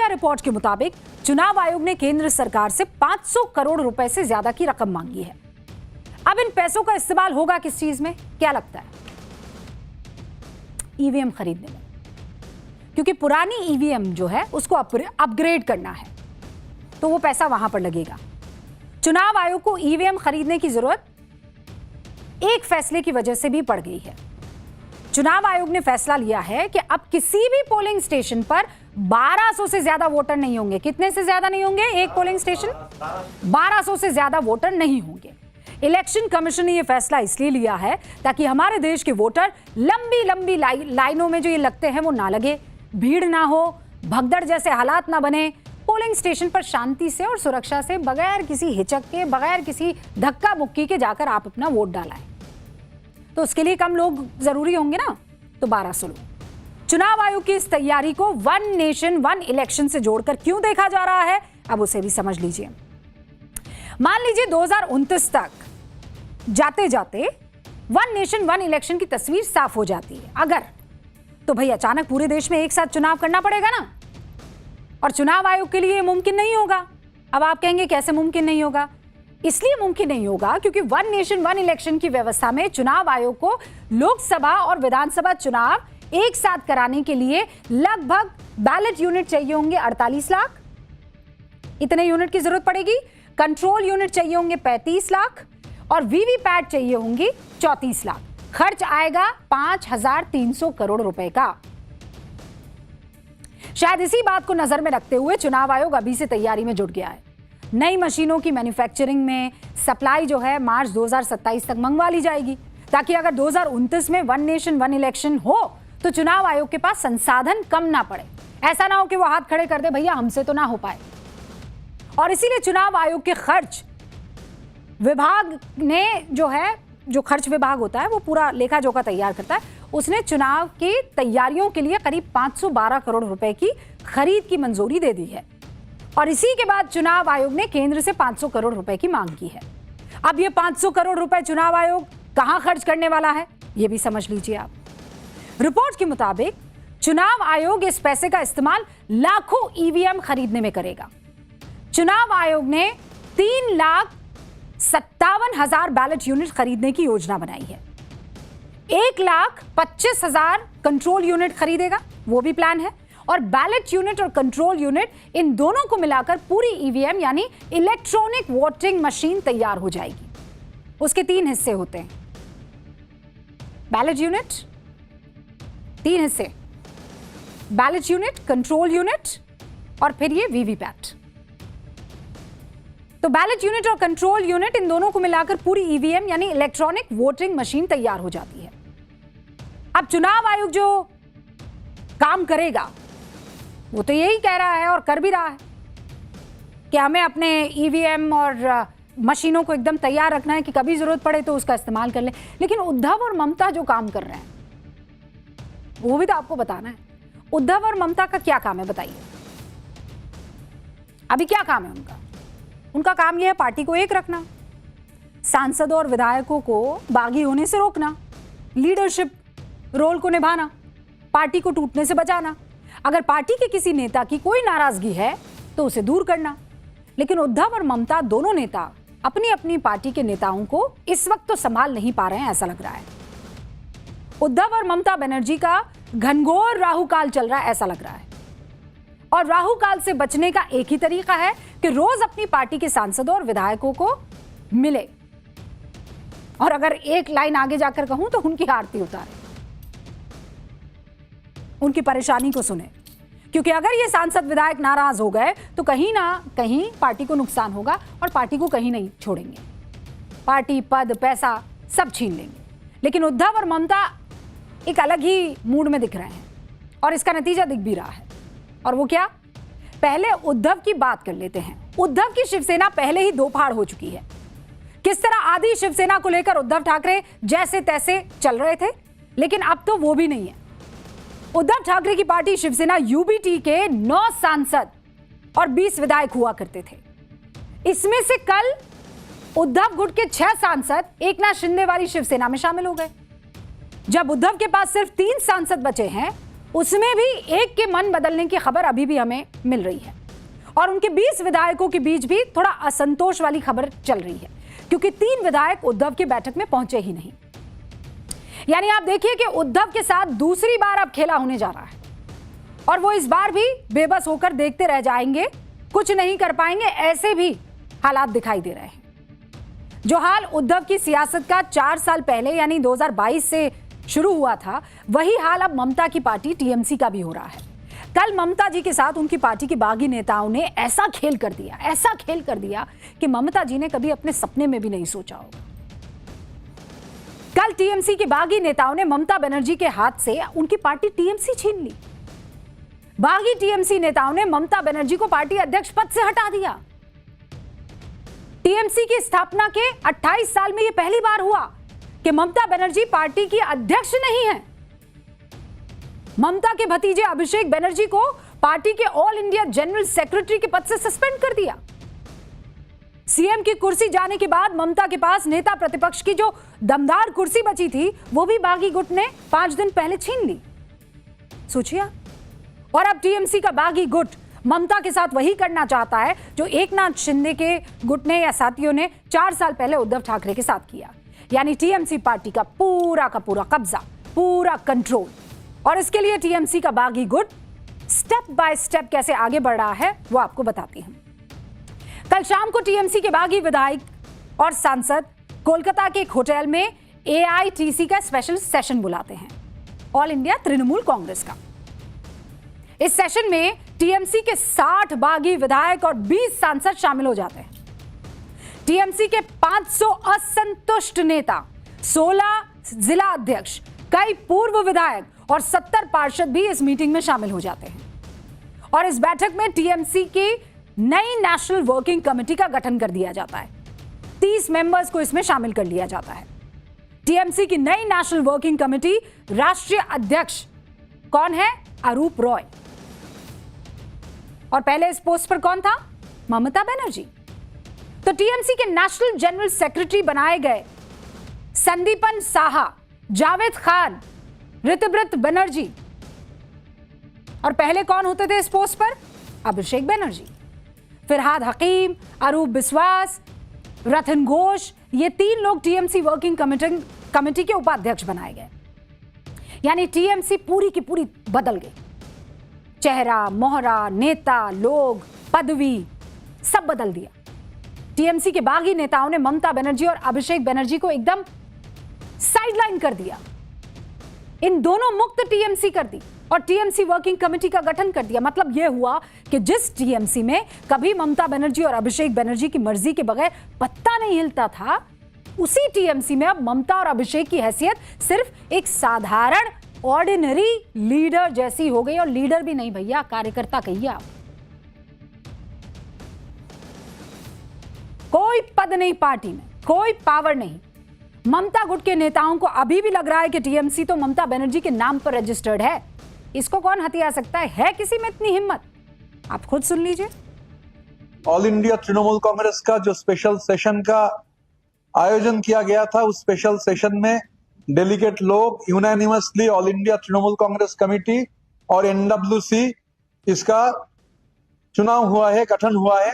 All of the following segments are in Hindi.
रिपोर्ट के मुताबिक चुनाव आयोग ने केंद्र सरकार से 500 करोड़ रुपए से ज्यादा की रकम मांगी है। अब इन पैसों का इस्तेमाल होगा किस चीज में, क्या लगता है? ईवीएम खरीदने में, क्योंकि पुरानी ईवीएम जो है उसको अपग्रेड करना है, तो वो पैसा वहां पर लगेगा। चुनाव आयोग को ईवीएम खरीदने की जरूरत एक फैसले की वजह से भी पड़ गई है। चुनाव आयोग ने फैसला लिया है कि अब किसी भी पोलिंग स्टेशन पर 1200 से ज्यादा वोटर नहीं होंगे। कितने से ज्यादा नहीं होंगे? एक पोलिंग स्टेशन 1200 से ज्यादा वोटर नहीं होंगे। इलेक्शन कमीशन ने यह फैसला इसलिए लिया है ताकि हमारे देश के वोटर लंबी लंबी लाइनों में जो ये लगते हैं वो ना लगे, भीड़ ना हो, भगदड़ जैसे हालात ना बने, पोलिंग स्टेशन पर शांति से और सुरक्षा से बगैर किसी हिचक के, बगैर किसी धक्का मुक्की के जाकर आप अपना वोट डालाएं। तो उसके लिए कम लोग जरूरी होंगे ना, तो 1200 लोग। चुनाव आयोग की इस तैयारी को वन नेशन वन इलेक्शन से जोड़कर क्यों देखा जा रहा है, अब उसे भी समझ लीजिए। मान लीजिए 2029 तक जाते जाते वन नेशन वन इलेक्शन की तस्वीर साफ हो जाती है अगर, तो भाई अचानक पूरे देश में एक साथ चुनाव करना पड़ेगा ना, और चुनाव आयोग के लिए मुमकिन नहीं होगा। अब आप कहेंगे कैसे मुमकिन नहीं होगा? इसलिए मुमकिन नहीं होगा क्योंकि वन नेशन वन इलेक्शन की व्यवस्था में चुनाव आयोग को लोकसभा और विधानसभा चुनाव एक साथ कराने के लिए लगभग बैलेट यूनिट चाहिए होंगे 48 लाख, इतने यूनिट की जरूरत पड़ेगी। कंट्रोल यूनिट चाहिए होंगे 35 लाख और वीवीपैट चाहिए होंगी 34 लाख। खर्च आएगा 5300 करोड़ रुपए का। शायद इसी बात को नजर में रखते हुए चुनाव आयोग अभी से तैयारी में जुट गया है। नई मशीनों की मैन्युफैक्चरिंग में सप्लाई जो है मार्च 2027 तक मंगवा ली जाएगी, ताकि अगर 2029 में वन नेशन वन इलेक्शन हो तो चुनाव आयोग के पास संसाधन कम ना पड़े। ऐसा ना हो कि वो हाथ खड़े कर दे, भैया हमसे तो ना हो पाए। और इसीलिए चुनाव आयोग के खर्च विभाग ने जो खर्च विभाग होता है वो पूरा लेखा जोखा तैयार करता है, उसने चुनाव की तैयारियों के लिए करीब 512 करोड़ रुपए की खरीद की मंजूरी दे दी है। और इसी के बाद चुनाव आयोग ने केंद्र से 500 करोड़ रुपए की मांग की है। अब ये 500 करोड़ रुपए चुनाव आयोग कहां खर्च करने वाला है, ये भी समझ लीजिए आप। रिपोर्ट के मुताबिक चुनाव आयोग इस पैसे का इस्तेमाल लाखों ईवीएम खरीदने में करेगा। चुनाव आयोग ने 3,57,000 बैलेट यूनिट खरीदने की योजना बनाई है। 1,25,000 कंट्रोल यूनिट खरीदेगा, वो भी प्लान है। और बैलेट यूनिट और कंट्रोल यूनिट, इन दोनों को मिलाकर पूरी ईवीएम यानी इलेक्ट्रॉनिक वोटिंग मशीन तैयार हो जाएगी। उसके 3 हिस्से होते हैं। बैलेट यूनिट 3 हिस्से, बैलेट यूनिट, कंट्रोल यूनिट और फिर ये वीवीपैट। तो बैलेट यूनिट और कंट्रोल यूनिट, इन दोनों को मिलाकर पूरी ईवीएम यानी इलेक्ट्रॉनिक वोटिंग मशीन तैयार हो जाती है। अब चुनाव आयोग जो काम करेगा वो तो यही कह रहा है और कर भी रहा है कि हमें अपने ईवीएम और मशीनों को एकदम तैयार रखना है कि कभी जरूरत पड़े तो उसका इस्तेमाल कर ले। लेकिन उद्धव और ममता जो काम कर रहे हैं वो भी तो आपको बताना है। उद्धव और ममता का क्या काम है बताइए? अभी क्या काम है उनका? उनका काम यह है पार्टी को एक रखना, सांसदों और विधायकों को बागी होने से रोकना, लीडरशिप रोल को निभाना, पार्टी को टूटने से बचाना। अगर पार्टी के किसी नेता की कोई नाराजगी है तो उसे दूर करना। लेकिन उद्धव और ममता दोनों नेता अपनी अपनी पार्टी के नेताओं को इस वक्त तो संभाल नहीं पा रहे हैं, ऐसा लग रहा है। उद्धव और ममता बनर्जी का घनघोर राहुकाल चल रहा है, ऐसा लग रहा है। और राहुकाल से बचने का एक ही तरीका है कि रोज अपनी पार्टी के सांसदों और विधायकों को मिले, और अगर एक लाइन आगे जाकर कहूं तो उनकी आरती उतारे, उनकी परेशानी को सुने। क्योंकि अगर ये सांसद विधायक नाराज हो गए तो कहीं ना कहीं पार्टी को नुकसान होगा और पार्टी को कहीं नहीं छोड़ेंगे। पार्टी, पद, पैसा सब छीन लेंगे। लेकिन उद्धव और ममता एक अलग ही मूड में दिख रहे हैं और इसका नतीजा दिख भी रहा है। और वो क्या? पहले उद्धव की बात कर लेते हैं। उद्धव की शिवसेना पहले ही दो फाड़ हो चुकी है। किस तरह आधी शिवसेना को लेकर उद्धव ठाकरे जैसे तैसे चल रहे थे, लेकिन अब तो वो भी नहीं है। उद्धव ठाकरे की पार्टी शिवसेना यूबीटी के 9 सांसद और 20 विधायक हुआ करते थे। इसमें से कल उद्धव गुट के 6 सांसद एकनाथ शिंदे वाली शिवसेना में शामिल हो गए। जब उद्धव के पास सिर्फ 3 सांसद बचे हैं उसमें भी एक के मन बदलने की खबर अभी भी हमें मिल रही है और उनके 20 विधायकों के बीच भी थोड़ा असंतोष वाली खबर चल रही है, क्योंकि 3 विधायक उद्धव की बैठक में पहुंचे ही नहीं। यानी आप देखिए कि उद्धव के साथ दूसरी बार अब खेला होने जा रहा है और वो इस बार भी बेबस होकर देखते रह जाएंगे, कुछ नहीं कर पाएंगे, ऐसे भी हालात दिखाई दे रहे हैं। जो हाल उद्धव की सियासत का 4 साल पहले यानी 2022 से शुरू हुआ था, वही हाल अब ममता की पार्टी टीएमसी का भी हो रहा है। कल ममता जी के साथ उनकी पार्टी के बागी नेताओं ने ऐसा खेल कर दिया कि ममता जी ने कभी अपने सपने में भी नहीं सोचा होगा। कल टीएमसी के बागी नेताओं ने ममता बनर्जी के हाथ से उनकी पार्टी टीएमसी छीन ली। बागी टीएमसी नेताओं ने ममता बनर्जी को पार्टी अध्यक्ष पद से हटा दिया। टीएमसी की स्थापना के 28 साल में यह पहली बार हुआ कि ममता बनर्जी पार्टी की अध्यक्ष नहीं है। ममता के भतीजे अभिषेक बनर्जी को पार्टी के ऑल इंडिया जनरल सेक्रेटरी के पद से सस्पेंड कर दिया। सीएम की कुर्सी जाने के बाद ममता के पास नेता प्रतिपक्ष की जो दमदार कुर्सी बची थी, वो भी बागी गुट ने 5 दिन पहले छीन ली। सोचिए, और अब टीएमसी का बागी गुट ममता के साथ वही करना चाहता है जो एकनाथ शिंदे के गुट ने या साथियों ने 4 साल पहले उद्धव ठाकरे के साथ किया। यानी टीएमसी पार्टी का पूरा कब्जा, पूरा कंट्रोल। और इसके लिए टीएमसी का बागी गुट स्टेप बाय स्टेप कैसे आगे बढ़ रहा है वो आपको बताती हूं। कल शाम को टीएमसी के बागी विधायक और सांसद कोलकाता के एक होटल में एआईटीसी का स्पेशल सेशन बुलाते हैं, ऑल इंडिया तृणमूल कांग्रेस का। इस सेशन में टीएमसी के 60 बागी विधायक और 20 सांसद शामिल हो जाते हैं। टीएमसी के 500 असंतुष्ट नेता, 16 जिला अध्यक्ष, कई पूर्व विधायक और 70 पार्षद भी इस मीटिंग में शामिल हो जाते हैं। और इस बैठक में टीएमसी की नई नेशनल वर्किंग कमेटी का गठन कर दिया जाता है। 30 मेंबर्स को इसमें शामिल कर लिया जाता है। टीएमसी की नई नेशनल वर्किंग कमेटी राष्ट्रीय अध्यक्ष कौन है? अरूप रॉय। और पहले इस पोस्ट पर कौन था? ममता बनर्जी। तो टीएमसी के नेशनल जनरल सेक्रेटरी बनाए गए संदीपन साहा, जावेद खान, ऋतव्रत बनर्जी। और पहले कौन होते थे इस पोस्ट पर? अभिषेक बनर्जी, फिरहाद हकीम, अरूप बिस्वास, रतन घोष। ये 3 लोग टीएमसी वर्किंग कमेटी के उपाध्यक्ष बनाए गए। यानी टीएमसी पूरी की पूरी बदल गई। चेहरा, मोहरा, नेता, लोग, पदवी सब बदल दिया। टीएमसी के बागी नेताओं ने ममता बनर्जी और अभिषेक बनर्जी को एकदम साइडलाइन कर दिया। इन दोनों मुक्त टीएमसी कर दी और टीएमसी वर्किंग कमेटी का गठन कर दिया। मतलब यह हुआ कि जिस टीएमसी में कभी ममता बनर्जी और अभिषेक बनर्जी की मर्जी के बगैर पत्ता नहीं हिलता था, उसी टीएमसी में अब ममता और अभिषेक की हैसियत सिर्फ एक साधारण ऑर्डिनरी लीडर जैसी हो गई। और लीडर भी नहीं भैया, कार्यकर्ता कहिए आप। कोई पद नहीं पार्टी में, कोई पावर नहीं। ममता गुट के नेताओं को अभी भी लग रहा है कि टीएमसी तो ममता बनर्जी के नाम पर रजिस्टर्ड है, इसको कौन हथिया सकता है किसी में इतनी हिम्मत? आप खुद सुन लीजिए। ऑल इंडिया तृणमूल कांग्रेस का जो स्पेशल सेशन का आयोजन किया गया था, उस स्पेशल सेशन में डेलीगेट लोग unanimously all India Trinamool Congress committee और एनडब्ल्यूसी इसका चुनाव हुआ है, गठन हुआ है।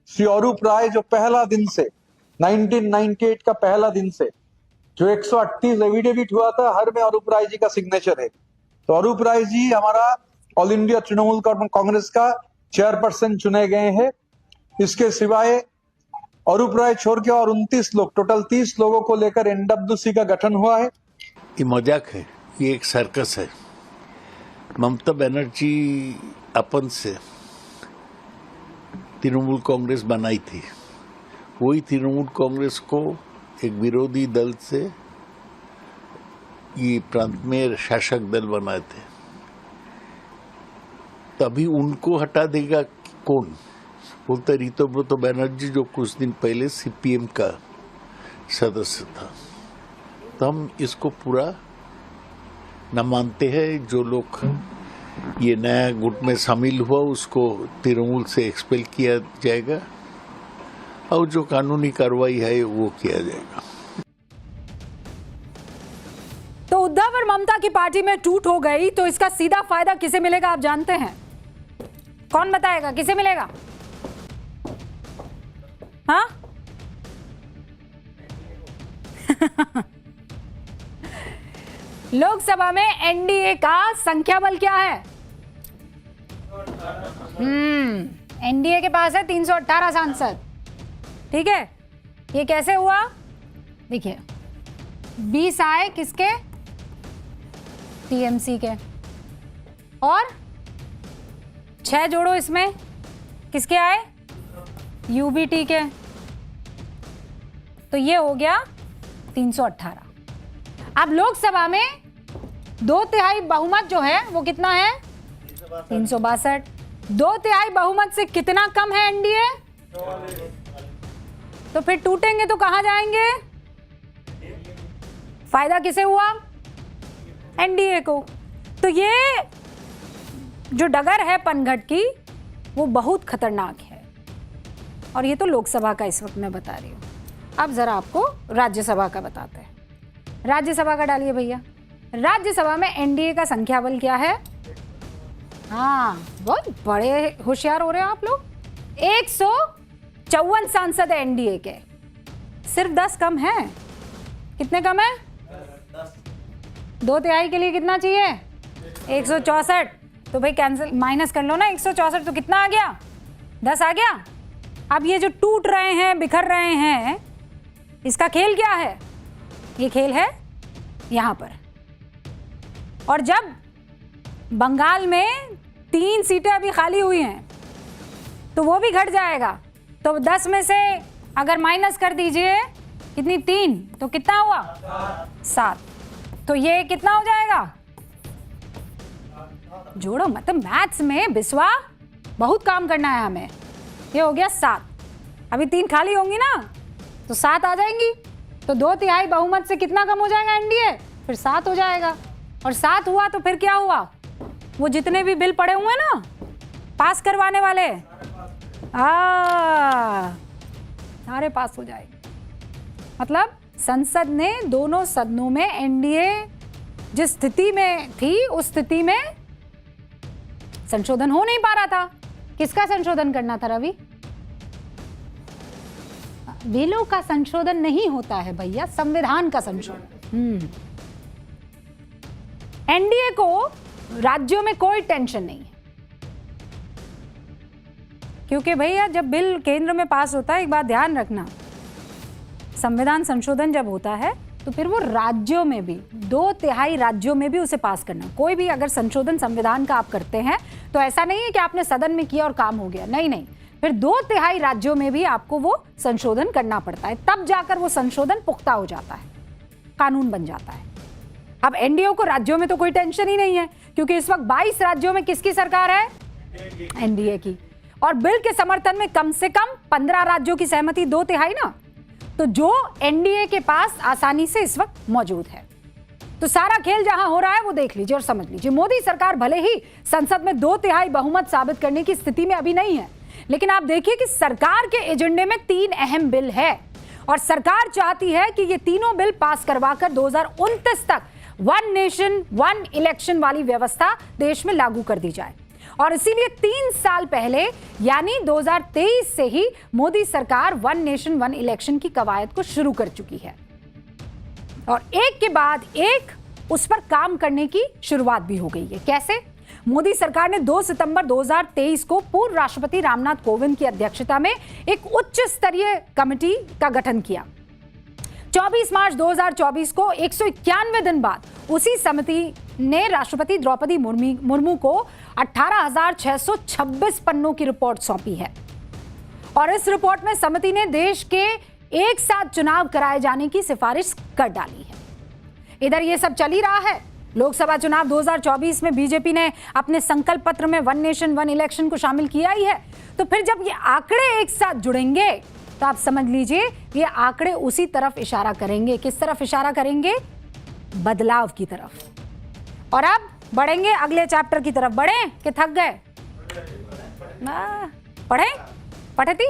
श्री अरूप राय जो पहला दिन से 1998 का पहला दिन से जो 138 एफिडेविट हुआ था, हर में अरूप राय जी का सिग्नेचर है। तो अरूप राय जी हमारा ऑल इंडिया तृणमूल कांग्रेस का चेयरपर्सन चुने गए हैं। इसके सिवाय अरूप राय छोड़ के और 29 लोग, टोटल 30 लोगों को लेकर एनडब्ल्यूसी का गठन हुआ है। ये मजाक है, ये एक सर्कस है। ममता बनर्जी अपन से तृणमूल कांग्रेस बनाई थी, वही तृणमूल कांग्रेस को एक विरोधी दल से ये प्रांत में शासक दल बनाए थे। तभी उनको हटा देगा कौन? बोलते ऋतव्रत बनर्जी जो कुछ दिन पहले सीपीएम का सदस्य था। तो हम इसको पूरा न मानते हैं। जो लोग ये नया गुट में शामिल हुआ उसको तृणमूल से एक्सपेल किया जाएगा और जो कानूनी कार्रवाई है वो किया जाएगा। तो उद्धव और ममता की पार्टी में टूट हो गई तो इसका सीधा फायदा किसे मिलेगा आप जानते हैं? कौन बताएगा किसे मिलेगा? हाँ लोकसभा में एनडीए का संख्या बल क्या है? एनडीए के पास है 318 सांसद। ठीक है, ये कैसे हुआ? देखिए 20 आए किसके? टीएमसी के, और 6 जोड़ो इसमें किसके आए? यूबीटी के। तो ये हो गया 318। अब लोकसभा में 2/3 बहुमत जो है वो कितना है? 362। 2/3 बहुमत से कितना कम है एनडीए? तो फिर टूटेंगे तो कहां जाएंगे? फायदा किसे हुआ? एनडीए को। तो ये जो डगर है पनघट की वो बहुत खतरनाक है। और ये तो लोकसभा का इस वक्त मैं बता रही हूं। अब जरा आपको राज्यसभा का बताते हैं। राज्यसभा का डालिए भैया। राज्यसभा में एनडीए का संख्या बल क्या है? हाँ बहुत बड़े होशियार हो रहे हो आप लोग। 154 सांसद है एनडीए के, सिर्फ 10 कम है। कितने कम है? 2/3 के लिए कितना चाहिए? 164। तो भाई कैंसिल माइनस कर लो ना, 164 तो कितना आ गया? 10 आ गया। अब ये जो टूट रहे हैं बिखर रहे हैं इसका खेल क्या है? ये खेल है यहां पर। और जब बंगाल में 3 सीटें अभी खाली हुई हैं तो वो भी घट जाएगा। तो 10 में से अगर माइनस कर दीजिए कितनी? 3, तो कितना हुआ? 7। तो ये कितना हो जाएगा? जोड़ो मतलब मैथ्स में बिस्वा बहुत काम करना है हमें। ये हो गया 7। अभी 3 खाली होंगी ना तो 7 आ जाएंगी। तो 2/3 बहुमत से कितना कम हो जाएगा एनडीए? फिर 7 हो जाएगा। और 7 हुआ तो फिर क्या हुआ? वो जितने भी बिल पड़े हुए ना पास करवाने वाले सारे पास हो जाएंगे। मतलब संसद ने दोनों सदनों में एनडीए जिस स्थिति में थी उस स्थिति में संशोधन हो नहीं पा रहा था। किसका संशोधन करना था रवि? बिलों का संशोधन नहीं होता है भैया, संविधान का संशोधन। एनडीए को राज्यों में कोई टेंशन नहीं है, क्योंकि भैया जब बिल केंद्र में पास होता है, एक बात ध्यान रखना, संविधान संशोधन जब होता है तो फिर वो राज्यों में भी 2/3 राज्यों में भी उसे पास करना। कोई भी अगर संशोधन संविधान का आप करते हैं तो ऐसा नहीं है कि आपने सदन में किया और काम हो गया, नहीं नहीं, फिर 2/3 राज्यों में भी आपको वो संशोधन करना पड़ता है, तब जाकर वो संशोधन पुख्ता हो जाता है, कानून बन जाता है। अब एनडीए को राज्यों में तो कोई टेंशन ही नहीं है, क्योंकि इस वक्त 22 राज्यों में किसकी सरकार है? एनडीए की। और बिल के समर्थन में कम से कम 15 राज्यों की सहमति, 2/3 ना, तो जो एनडीए के पास आसानी से इस वक्त मौजूद है। तो सारा खेल जहां हो रहा है वो देख लीजिए और समझ लीजिए। मोदी सरकार भले ही संसद में 2/3 बहुमत साबित करने की स्थिति में अभी नहीं है, लेकिन आप देखिए कि सरकार के एजेंडे में 3 अहम बिल है और सरकार चाहती है कि ये तीनों बिल पास करवाकर 2029 तक 1 नेशन 1 इलेक्शन वाली व्यवस्था देश में लागू कर दी जाए। और इसीलिए 3 साल पहले यानी 2023 से ही मोदी सरकार 1 नेशन 1 इलेक्शन की कवायद को शुरू कर चुकी है और एक के बाद एक उस पर काम करने की शुरुआत भी हो गई है। कैसे? मोदी सरकार ने 2 सितंबर 2023 को पूर्व राष्ट्रपति रामनाथ कोविंद की अध्यक्षता में एक उच्च स्तरीय कमेटी का गठन किया। 24 मार्च 2024 को 191 दिन बाद उसी समिति ने राष्ट्रपति द्रौपदी मुर्मू को 18,626 पन्नों की रिपोर्ट सौंपी है और इस रिपोर्ट में समिति ने देश के एक साथ चुनाव कराए जाने की सिफारिश कर डाली है। इधर ये सब चल ही रहा है। लोकसभा चुनाव 2024 में बीजेपी ने अपने संकल्प पत्र में 1 नेशन 1 इलेक्शन को शामिल किया ही है। तो फिर जब ये आंकड़े एक साथ जुड़ेंगे तो आप समझ लीजिए ये आंकड़े उसी तरफ इशारा करेंगे। किस तरफ इशारा करेंगे? बदलाव की तरफ। और अब बढ़ेंगे अगले चैप्टर की तरफ। बढ़े कि थक गए? पढ़े? पढ़ती